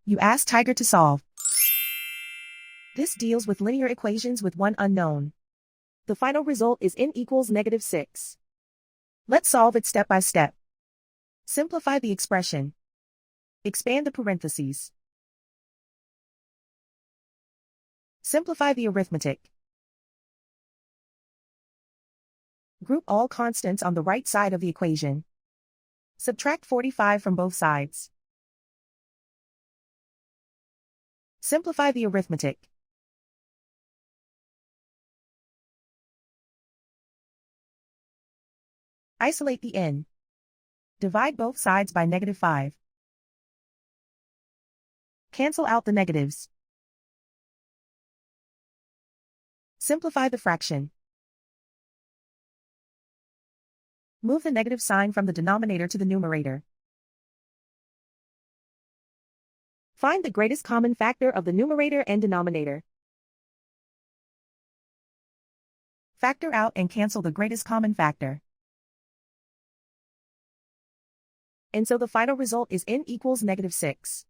You ask Tiger to solve. This deals with linear equations with one unknown. The final result is n equals -6. Let's solve it step by step. Simplify the expression. Expand the parentheses. Simplify the arithmetic. Group all constants on the right side of the equation. Subtract 45 from both sides. Simplify the arithmetic. Isolate the n. Divide both sides by -5. Cancel out the negatives. Simplify the fraction. Move the negative sign from the denominator to the numerator. Find the greatest common factor of the numerator and denominator. Factor out and cancel the greatest common factor. And so the final result is n equals -6.